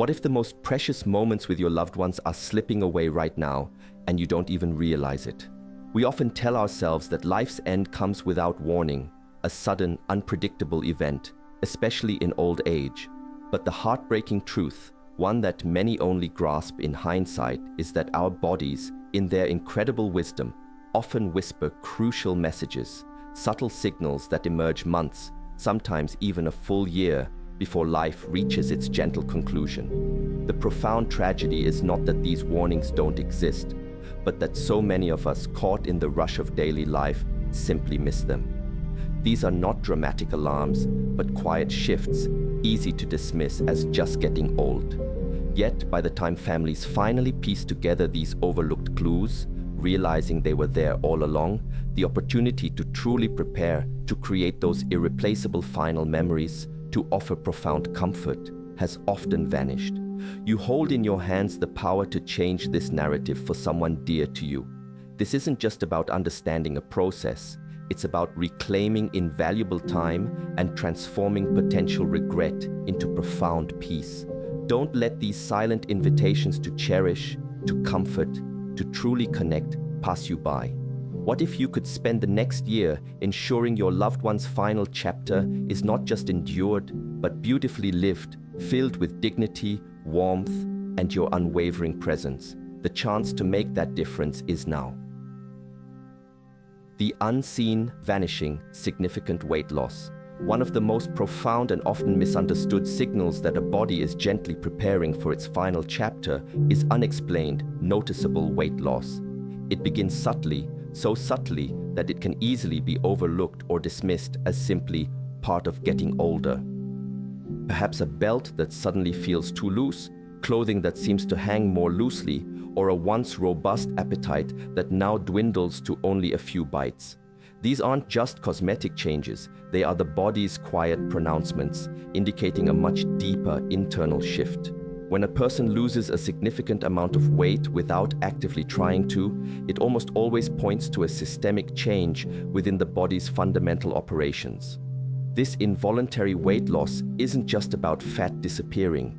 What if the most precious moments with your loved ones are slipping away right now and you don't even realize it? We often tell ourselves that life's end comes without warning, a sudden, unpredictable event, especially in old age. But the heartbreaking truth, one that many only grasp in hindsight, is that our bodies, in their incredible wisdom, often whisper crucial messages, subtle signals that emerge months, sometimes even a full year, before life reaches its gentle conclusion. The profound tragedy is not that these warnings don't exist, but that so many of us, caught in the rush of daily life, simply miss them. These are not dramatic alarms, but quiet shifts, easy to dismiss as just getting old. Yet, by the time families finally piece together these overlooked clues, realizing they were there all along, the opportunity to truly prepare, to create those irreplaceable final memories, to offer profound comfort, has often vanished. You hold in your hands the power to change this narrative for someone dear to you. This isn't just about understanding a process, it's about reclaiming invaluable time and transforming potential regret into profound peace. Don't let these silent invitations to cherish, to comfort, to truly connect pass you by. What if you could spend the next year ensuring your loved one's final chapter is not just endured, but beautifully lived, filled with dignity, warmth, and your unwavering presence? The chance to make that difference is now. The unseen, vanishing, significant weight loss. One of the most profound and often misunderstood signals that a body is gently preparing for its final chapter is unexplained, noticeable weight loss. It begins subtly, so subtly that it can easily be overlooked or dismissed as simply part of getting older. Perhaps a belt that suddenly feels too loose, clothing that seems to hang more loosely, or a once robust appetite that now dwindles to only a few bites. These aren't just cosmetic changes, they are the body's quiet pronouncements, indicating a much deeper internal shift. When a person loses a significant amount of weight without actively trying to, it almost always points to a systemic change within the body's fundamental operations. This involuntary weight loss isn't just about fat disappearing.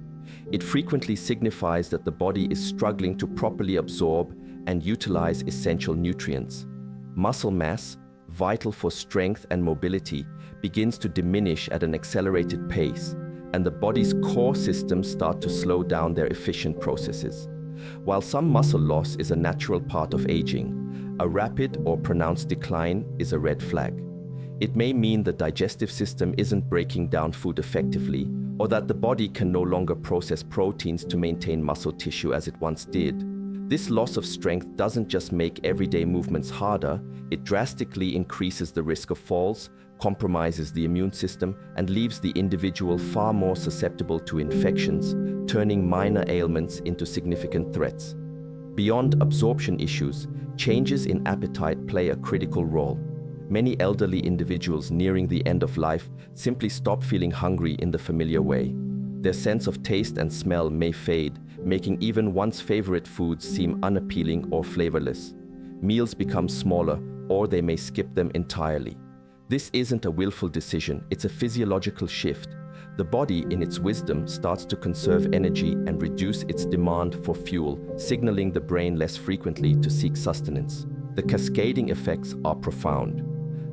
It frequently signifies that the body is struggling to properly absorb and utilize essential nutrients. Muscle mass, vital for strength and mobility, begins to diminish at an accelerated pace, and the body's core systems start to slow down their efficient processes. While some muscle loss is a natural part of aging, a rapid or pronounced decline is a red flag. It may mean the digestive system isn't breaking down food effectively, or that the body can no longer process proteins to maintain muscle tissue as it once did. This loss of strength doesn't just make everyday movements harder, it drastically increases the risk of falls, compromises the immune system, and leaves the individual far more susceptible to infections, turning minor ailments into significant threats. Beyond absorption issues, changes in appetite play a critical role. Many elderly individuals nearing the end of life simply stop feeling hungry in the familiar way. Their sense of taste and smell may fade, making even once favorite foods seem unappealing or flavorless. Meals become smaller, or they may skip them entirely. This isn't a willful decision, it's a physiological shift. The body, in its wisdom, starts to conserve energy and reduce its demand for fuel, signaling the brain less frequently to seek sustenance. The cascading effects are profound.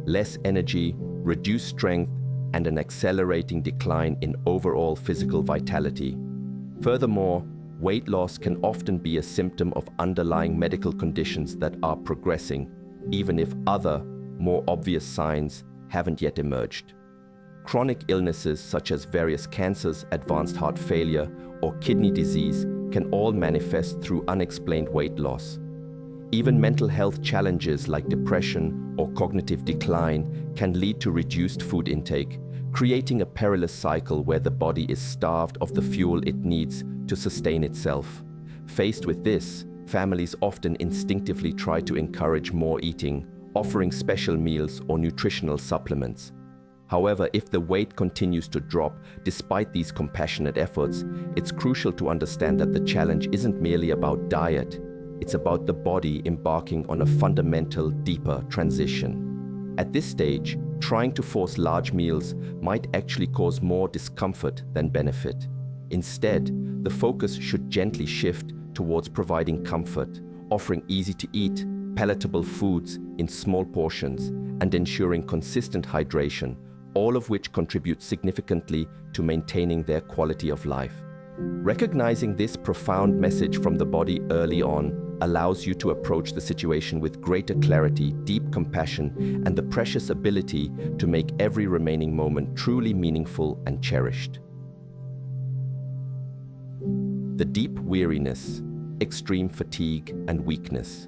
Less energy, reduced strength, and an accelerating decline in overall physical vitality. Furthermore, weight loss can often be a symptom of underlying medical conditions that are progressing, even if other, more obvious signs haven't yet emerged. Chronic illnesses such as various cancers, advanced heart failure, or kidney disease can all manifest through unexplained weight loss. Even mental health challenges like depression or cognitive decline can lead to reduced food intake, creating a perilous cycle where the body is starved of the fuel it needs to sustain itself. Faced with this, families often instinctively try to encourage more eating, offering special meals or nutritional supplements. However, if the weight continues to drop despite these compassionate efforts, it's crucial to understand that the challenge isn't merely about diet. It's about the body embarking on a fundamental, deeper transition. At this stage, trying to force large meals might actually cause more discomfort than benefit. Instead, the focus should gently shift towards providing comfort, offering easy-to-eat, palatable foods in small portions, and ensuring consistent hydration, all of which contribute significantly to maintaining their quality of life. Recognizing this profound message from the body early on allows you to approach the situation with greater clarity, deep compassion, and the precious ability to make every remaining moment truly meaningful and cherished. The deep weariness, extreme fatigue, and weakness.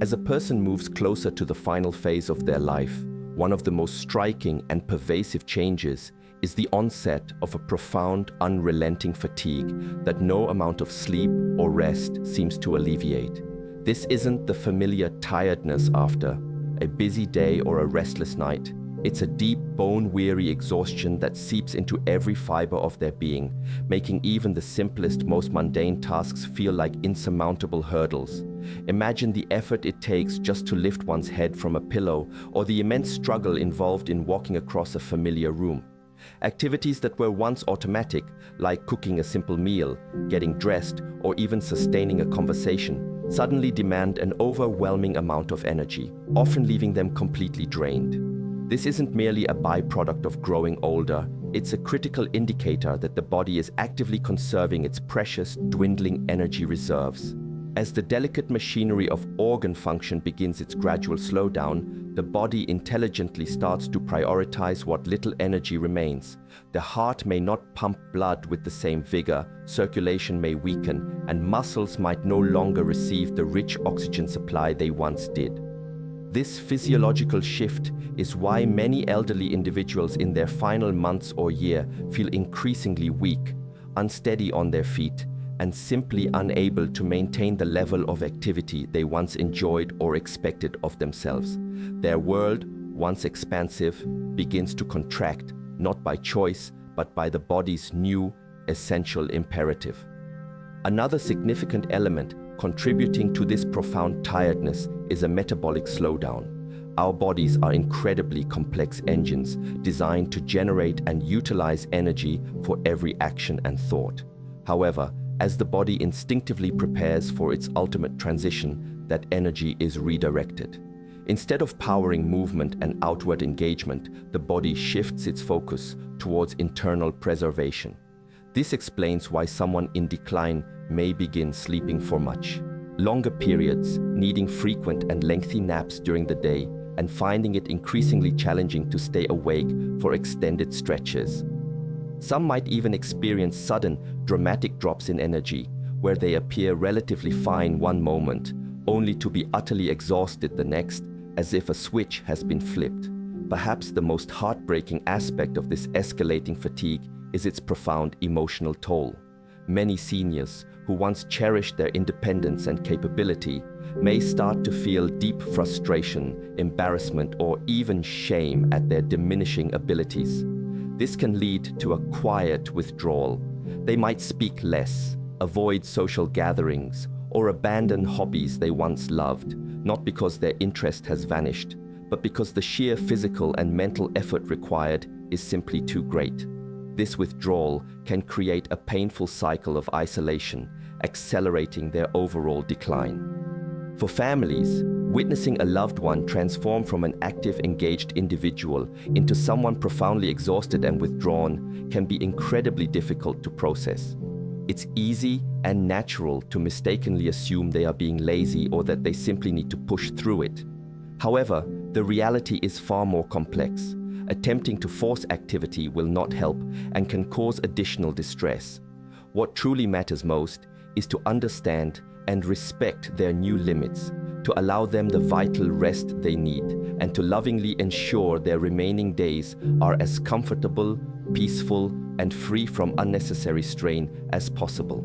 As a person moves closer to the final phase of their life, one of the most striking and pervasive changes is the onset of a profound, unrelenting fatigue that no amount of sleep or rest seems to alleviate. This isn't the familiar tiredness after a busy day or a restless night. It's a deep, bone-weary exhaustion that seeps into every fiber of their being, making even the simplest, most mundane tasks feel like insurmountable hurdles. Imagine the effort it takes just to lift one's head from a pillow, or the immense struggle involved in walking across a familiar room. Activities that were once automatic, like cooking a simple meal, getting dressed, or even sustaining a conversation, suddenly demand an overwhelming amount of energy, often leaving them completely drained. This isn't merely a byproduct of growing older, it's a critical indicator that the body is actively conserving its precious, dwindling energy reserves. As the delicate machinery of organ function begins its gradual slowdown, the body intelligently starts to prioritize what little energy remains. The heart may not pump blood with the same vigor, circulation may weaken, and muscles might no longer receive the rich oxygen supply they once did. This physiological shift is why many elderly individuals in their final months or year feel increasingly weak, unsteady on their feet, and simply unable to maintain the level of activity they once enjoyed or expected of themselves. Their world, once expansive, begins to contract, not by choice, but by the body's new, essential imperative. Another significant element contributing to this profound tiredness is a metabolic slowdown. Our bodies are incredibly complex engines designed to generate and utilize energy for every action and thought. However, as the body instinctively prepares for its ultimate transition, that energy is redirected. Instead of powering movement and outward engagement, the body shifts its focus towards internal preservation. This explains why someone in decline may begin sleeping for much longer periods, needing frequent and lengthy naps during the day, and finding it increasingly challenging to stay awake for extended stretches. Some might even experience sudden, dramatic drops in energy, where they appear relatively fine one moment, only to be utterly exhausted the next, as if a switch has been flipped. Perhaps the most heartbreaking aspect of this escalating fatigue is its profound emotional toll. Many seniors, who once cherished their independence and capability, may start to feel deep frustration, embarrassment, or even shame at their diminishing abilities. This can lead to a quiet withdrawal. They might speak less, avoid social gatherings, or abandon hobbies they once loved, not because their interest has vanished, but because the sheer physical and mental effort required is simply too great. This withdrawal can create a painful cycle of isolation, accelerating their overall decline. For families, witnessing a loved one transform from an active, engaged individual into someone profoundly exhausted and withdrawn can be incredibly difficult to process. It's easy and natural to mistakenly assume they are being lazy or that they simply need to push through it. However, the reality is far more complex. Attempting to force activity will not help and can cause additional distress. What truly matters most is to understand and respect their new limits, to allow them the vital rest they need, and to lovingly ensure their remaining days are as comfortable, peaceful, and free from unnecessary strain as possible.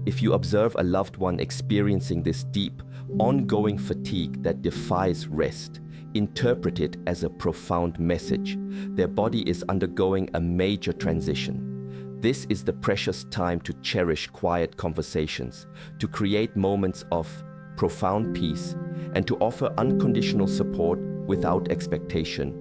If you observe a loved one experiencing this deep, ongoing fatigue that defies rest, interpret it as a profound message. Their body is undergoing a major transition. This is the precious time to cherish quiet conversations, to create moments of profound peace, and to offer unconditional support without expectation,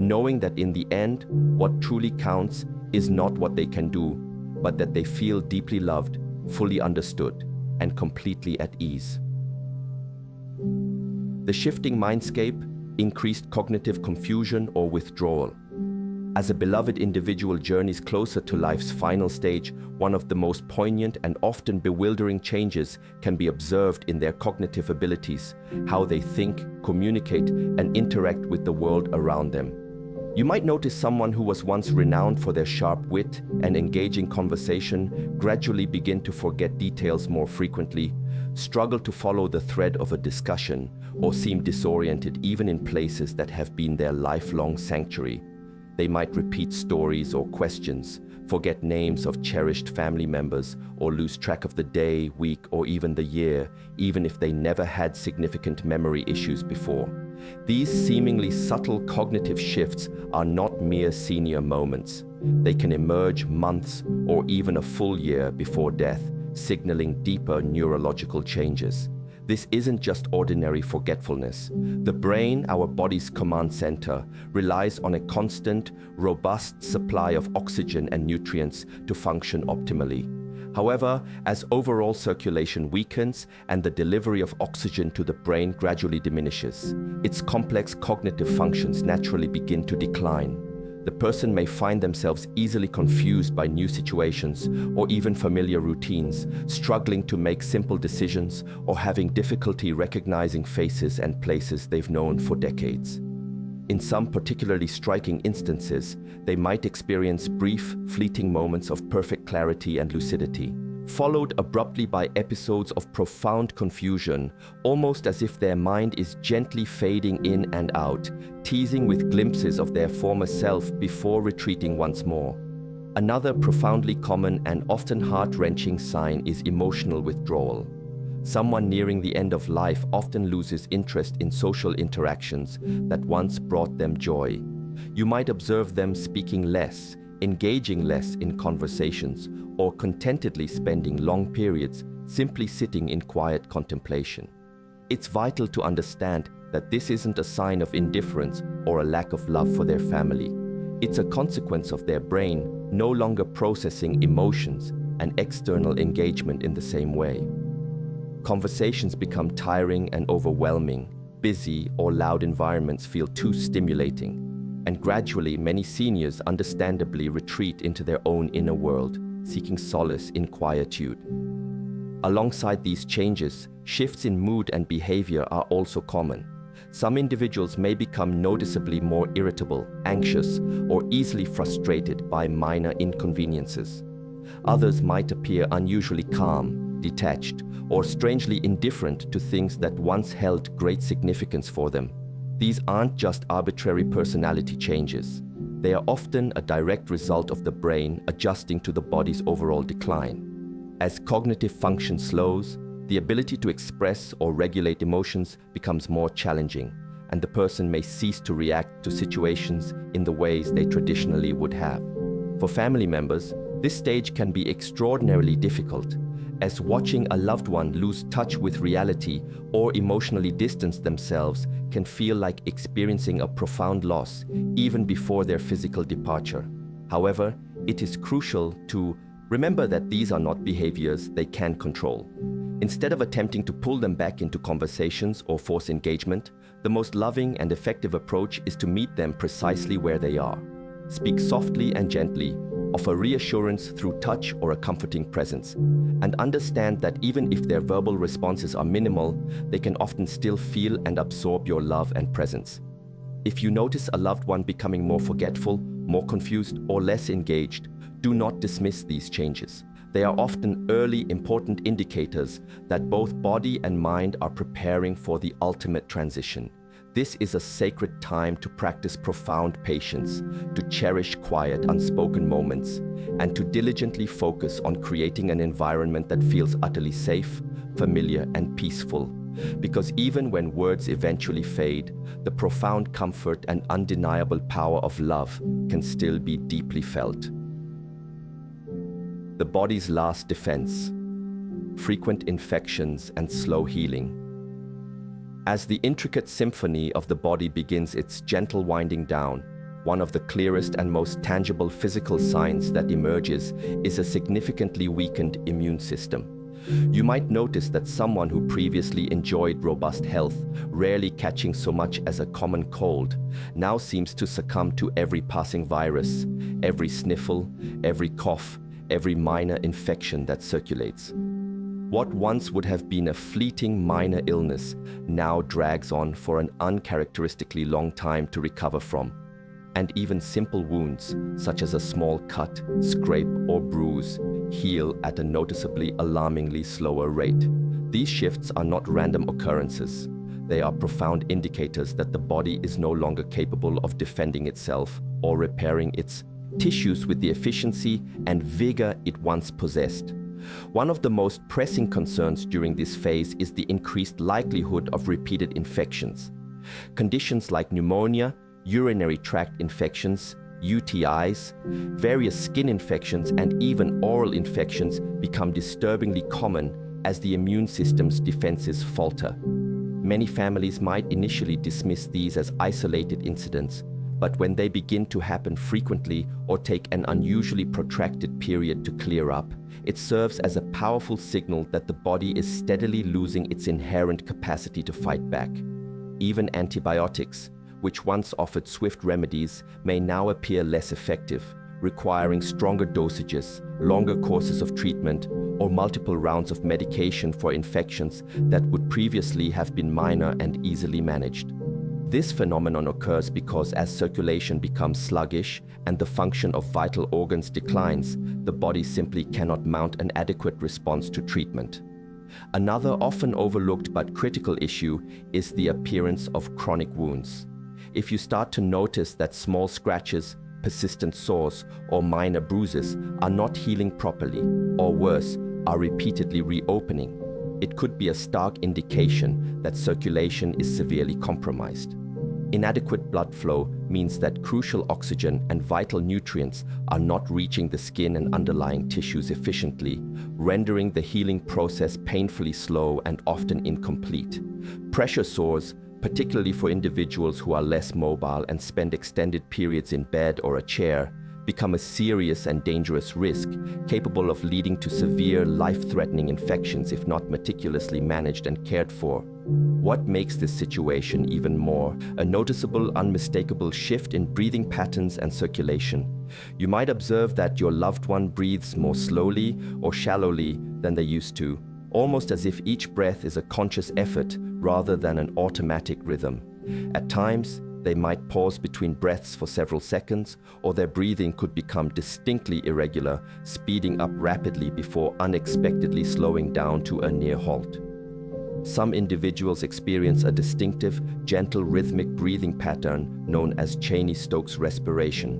knowing that in the end, what truly counts is not what they can do, but that they feel deeply loved, fully understood, and completely at ease. The shifting mindscape, increased cognitive confusion or withdrawal. As a beloved individual journeys closer to life's final stage, one of the most poignant and often bewildering changes can be observed in their cognitive abilities, how they think, communicate, and interact with the world around them. You might notice someone who was once renowned for their sharp wit and engaging conversation gradually begin to forget details more frequently, struggle to follow the thread of a discussion, or seem disoriented even in places that have been their lifelong sanctuary. They might repeat stories or questions, forget names of cherished family members, or lose track of the day, week, or even the year, even if they never had significant memory issues before. These seemingly subtle cognitive shifts are not mere senior moments. They can emerge months or even a full year before death, signaling deeper neurological changes. This isn't just ordinary forgetfulness. The brain, our body's command center, relies on a constant, robust supply of oxygen and nutrients to function optimally. However, as overall circulation weakens and the delivery of oxygen to the brain gradually diminishes, its complex cognitive functions naturally begin to decline. The person may find themselves easily confused by new situations or even familiar routines, struggling to make simple decisions or having difficulty recognizing faces and places they've known for decades. In some particularly striking instances, they might experience brief, fleeting moments of perfect clarity and lucidity, followed abruptly by episodes of profound confusion, almost as if their mind is gently fading in and out, teasing with glimpses of their former self before retreating once more. Another profoundly common and often heart-wrenching sign is emotional withdrawal. Someone nearing the end of life often loses interest in social interactions that once brought them joy. You might observe them speaking less, engaging less in conversations, or contentedly spending long periods simply sitting in quiet contemplation. It's vital to understand that this isn't a sign of indifference or a lack of love for their family. It's a consequence of their brain no longer processing emotions and external engagement in the same way. Conversations become tiring and overwhelming, busy or loud environments feel too stimulating, and gradually many seniors understandably retreat into their own inner world, seeking solace in quietude. Alongside these changes, shifts in mood and behavior are also common. Some individuals may become noticeably more irritable, anxious, or easily frustrated by minor inconveniences. Others might appear unusually calm, detached, or strangely indifferent to things that once held great significance for them. These aren't just arbitrary personality changes. They are often a direct result of the brain adjusting to the body's overall decline. As cognitive function slows, the ability to express or regulate emotions becomes more challenging, and the person may cease to react to situations in the ways they traditionally would have. For family members, this stage can be extraordinarily difficult, as watching a loved one lose touch with reality or emotionally distance themselves can feel like experiencing a profound loss even before their physical departure. However, it is crucial to remember that these are not behaviors they can control. Instead of attempting to pull them back into conversations or force engagement, the most loving and effective approach is to meet them precisely where they are. Speak softly and gently, offer reassurance through touch or a comforting presence, and understand that even if their verbal responses are minimal, they can often still feel and absorb your love and presence. If you notice a loved one becoming more forgetful, more confused, or less engaged, do not dismiss these changes. They are often early, important indicators that both body and mind are preparing for the ultimate transition. This is a sacred time to practice profound patience, to cherish quiet, unspoken moments, and to diligently focus on creating an environment that feels utterly safe, familiar, and peaceful. Because even when words eventually fade, the profound comfort and undeniable power of love can still be deeply felt. The body's last defense: frequent infections and slow healing. As the intricate symphony of the body begins its gentle winding down, One of the clearest and most tangible physical signs that emerges is a significantly weakened immune system. You might notice that someone who previously enjoyed robust health, rarely catching so much as a common cold, now seems to succumb to every passing virus, every sniffle, every cough, every minor infection that circulates. What once would have been a fleeting minor illness now drags on for an uncharacteristically long time to recover from. And even simple wounds, such as a small cut, scrape, or bruise, heal at a noticeably alarmingly slower rate. These shifts are not random occurrences. They are profound indicators that the body is no longer capable of defending itself or repairing its tissues with the efficiency and vigor it once possessed. One of the most pressing concerns during this phase is the increased likelihood of repeated infections. Conditions like pneumonia, urinary tract infections, UTIs, various skin infections, and even oral infections become disturbingly common as the immune system's defenses falter. Many families might initially dismiss these as isolated incidents, but when they begin to happen frequently or take an unusually protracted period to clear up, it serves as a powerful signal that the body is steadily losing its inherent capacity to fight back. Even antibiotics, which once offered swift remedies, may now appear less effective, requiring stronger dosages, longer courses of treatment, or multiple rounds of medication for infections that would previously have been minor and easily managed. This phenomenon occurs because as circulation becomes sluggish and the function of vital organs declines, the body simply cannot mount an adequate response to treatment. Another often overlooked but critical issue is the appearance of chronic wounds. If you start to notice that small scratches, persistent sores, or minor bruises are not healing properly, or worse, are repeatedly reopening, it could be a stark indication that circulation is severely compromised. Inadequate blood flow means that crucial oxygen and vital nutrients are not reaching the skin and underlying tissues efficiently, rendering the healing process painfully slow and often incomplete. Pressure sores, particularly for individuals who are less mobile and spend extended periods in bed or a chair, become a serious and dangerous risk, capable of leading to severe, life-threatening infections if not meticulously managed and cared for. What makes this situation even more a noticeable, unmistakable shift in breathing patterns and circulation. You might observe that your loved one breathes more slowly or shallowly than they used to, almost as if each breath is a conscious effort rather than an automatic rhythm. At times, they might pause between breaths for several seconds, or their breathing could become distinctly irregular, speeding up rapidly before unexpectedly slowing down to a near halt. Some individuals experience a distinctive, gentle rhythmic breathing pattern known as Cheney-Stokes respiration,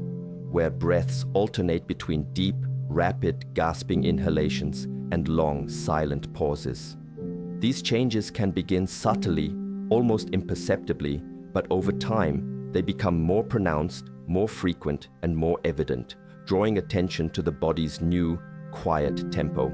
where breaths alternate between deep, rapid, gasping inhalations and long, silent pauses. These changes can begin subtly, almost imperceptibly, but over time, they become more pronounced, more frequent, and more evident, drawing attention to the body's new, quiet tempo.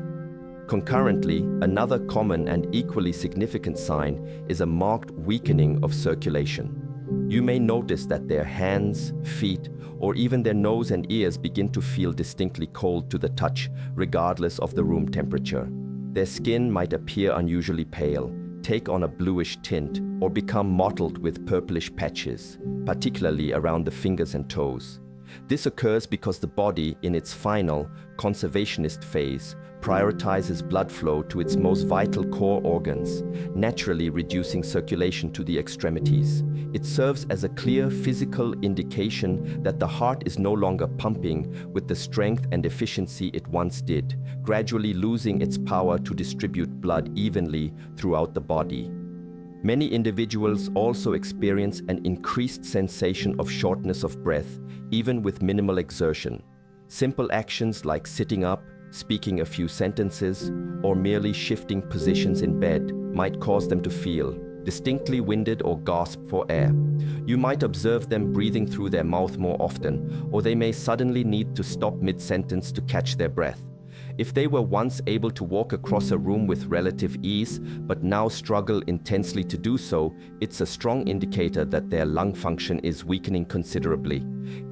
Concurrently, another common and equally significant sign is a marked weakening of circulation. You may notice that their hands, feet, or even their nose and ears begin to feel distinctly cold to the touch, regardless of the room temperature. Their skin might appear unusually pale, take on a bluish tint, or become mottled with purplish patches, particularly around the fingers and toes. This occurs because the body, in its final, conservationist phase, prioritizes blood flow to its most vital core organs, naturally reducing circulation to the extremities. It serves as a clear physical indication that the heart is no longer pumping with the strength and efficiency it once did, gradually losing its power to distribute blood evenly throughout the body. Many individuals also experience an increased sensation of shortness of breath, even with minimal exertion. Simple actions like sitting up, speaking a few sentences, or merely shifting positions in bed might cause them to feel distinctly winded or gasp for air. You might observe them breathing through their mouth more often, or they may suddenly need to stop mid-sentence to catch their breath. If they were once able to walk across a room with relative ease, but now struggle intensely to do so, it's a strong indicator that their lung function is weakening considerably.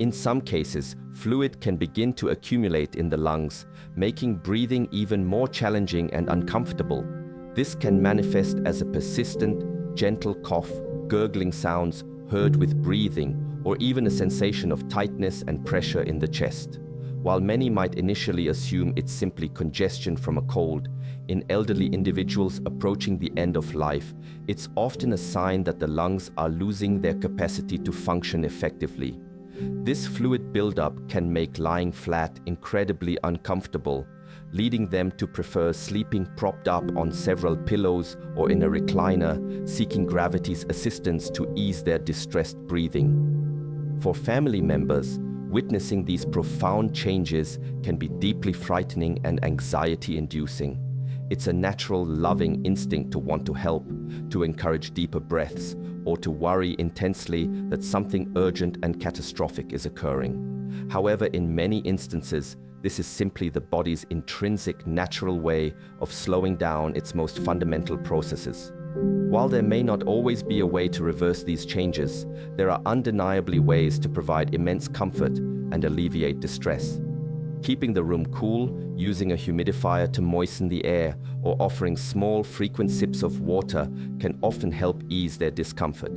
In some cases, fluid can begin to accumulate in the lungs, making breathing even more challenging and uncomfortable. This can manifest as a persistent, gentle cough, gurgling sounds heard with breathing, or even a sensation of tightness and pressure in the chest. While many might initially assume it's simply congestion from a cold, in elderly individuals approaching the end of life, it's often a sign that the lungs are losing their capacity to function effectively. This fluid buildup can make lying flat incredibly uncomfortable, leading them to prefer sleeping propped up on several pillows or in a recliner, seeking gravity's assistance to ease their distressed breathing. For family members, witnessing these profound changes can be deeply frightening and anxiety-inducing. It's a natural, loving instinct to want to help, to encourage deeper breaths, or to worry intensely that something urgent and catastrophic is occurring. However, in many instances, this is simply the body's intrinsic natural way of slowing down its most fundamental processes. While there may not always be a way to reverse these changes, there are undeniably ways to provide immense comfort and alleviate distress. Keeping the room cool, using a humidifier to moisten the air, or offering small, frequent sips of water can often help ease their discomfort.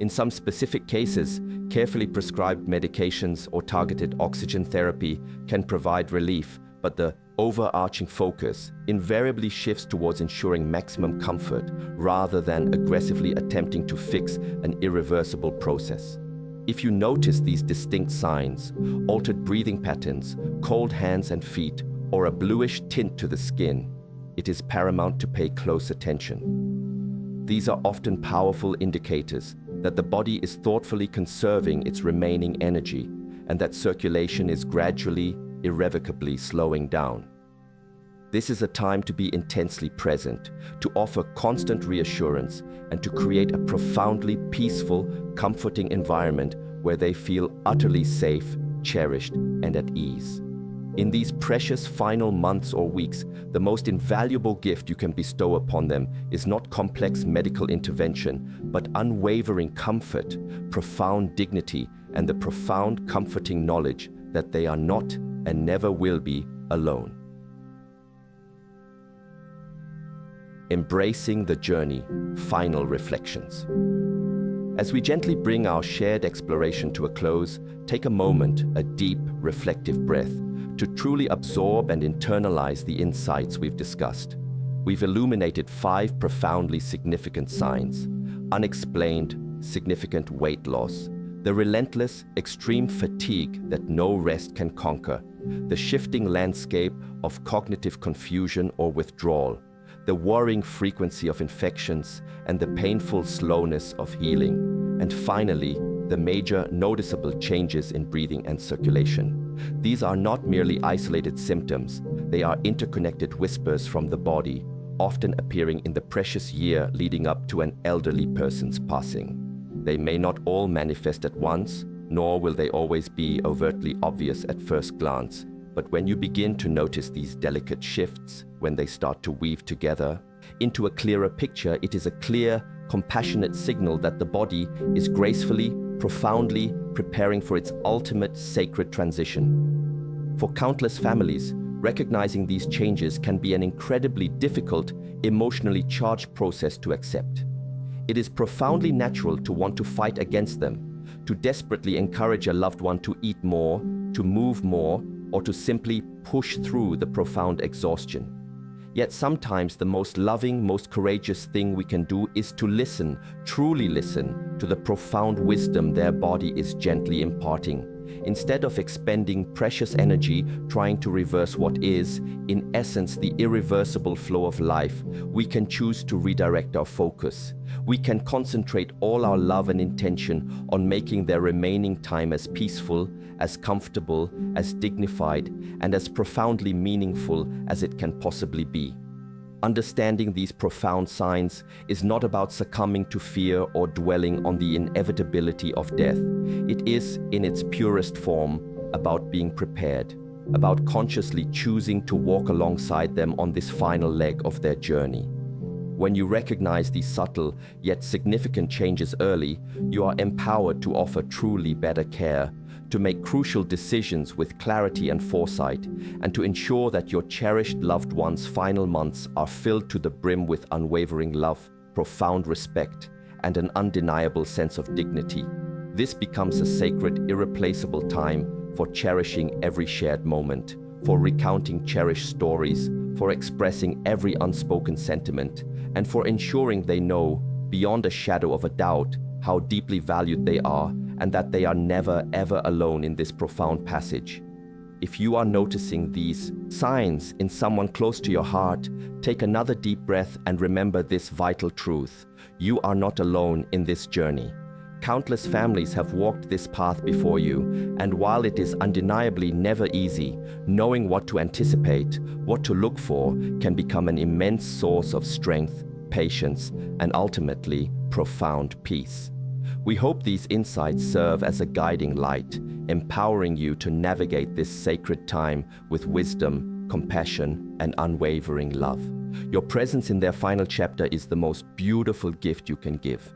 In some specific cases, carefully prescribed medications or targeted oxygen therapy can provide relief, but the overarching focus invariably shifts towards ensuring maximum comfort rather than aggressively attempting to fix an irreversible process. If you notice these distinct signs, altered breathing patterns, cold hands and feet, or a bluish tint to the skin, it is paramount to pay close attention. These are often powerful indicators that the body is thoughtfully conserving its remaining energy and that circulation is gradually, irrevocably slowing down. This is a time to be intensely present, to offer constant reassurance, and to create a profoundly peaceful, comforting environment where they feel utterly safe, cherished, and at ease. In these precious final months or weeks, the most invaluable gift you can bestow upon them is not complex medical intervention, but unwavering comfort, profound dignity, and the profound comforting knowledge that they are not and never will be alone. Embracing the journey, final reflections. As we gently bring our shared exploration to a close, take a moment, a deep, reflective breath, to truly absorb and internalize the insights we've discussed. We've illuminated 5 profoundly significant signs: unexplained, significant weight loss, the relentless, extreme fatigue that no rest can conquer, the shifting landscape of cognitive confusion or withdrawal, the worrying frequency of infections, and the painful slowness of healing, and finally, the major noticeable changes in breathing and circulation. These are not merely isolated symptoms, they are interconnected whispers from the body, often appearing in the precious year leading up to an elderly person's passing. They may not all manifest at once, nor will they always be overtly obvious at first glance. But when you begin to notice these delicate shifts, when they start to weave together into a clearer picture, it is a clear, compassionate signal that the body is gracefully, profoundly preparing for its ultimate sacred transition. For countless families, recognizing these changes can be an incredibly difficult, emotionally charged process to accept. It is profoundly natural to want to fight against them, to desperately encourage a loved one to eat more, to move more, or to simply push through the profound exhaustion. Yet sometimes the most loving, most courageous thing we can do is to listen, truly listen, to the profound wisdom their body is gently imparting. Instead of expending precious energy trying to reverse what is, in essence, the irreversible flow of life, we can choose to redirect our focus. We can concentrate all our love and intention on making their remaining time as peaceful, as comfortable, as dignified, and as profoundly meaningful as it can possibly be. Understanding these profound signs is not about succumbing to fear or dwelling on the inevitability of death. It is, in its purest form, about being prepared. about consciously choosing to walk alongside them on this final leg of their journey. When you recognize these subtle yet significant changes early, you are empowered to offer truly better care, to make crucial decisions with clarity and foresight, and to ensure that your cherished loved one's final months are filled to the brim with unwavering love, profound respect, and an undeniable sense of dignity. This becomes a sacred, irreplaceable time for cherishing every shared moment, for recounting cherished stories, for expressing every unspoken sentiment, and for ensuring they know, beyond a shadow of a doubt, how deeply valued they are and that they are never ever alone in this profound passage. If you are noticing these signs in someone close to your heart, take another deep breath and remember this vital truth. You are not alone in this journey. Countless families have walked this path before you, and while it is undeniably never easy, knowing what to anticipate, what to look for, can become an immense source of strength, patience, and ultimately profound peace. We hope these insights serve as a guiding light, empowering you to navigate this sacred time with wisdom, compassion, and unwavering love. Your presence in their final chapter is the most beautiful gift you can give.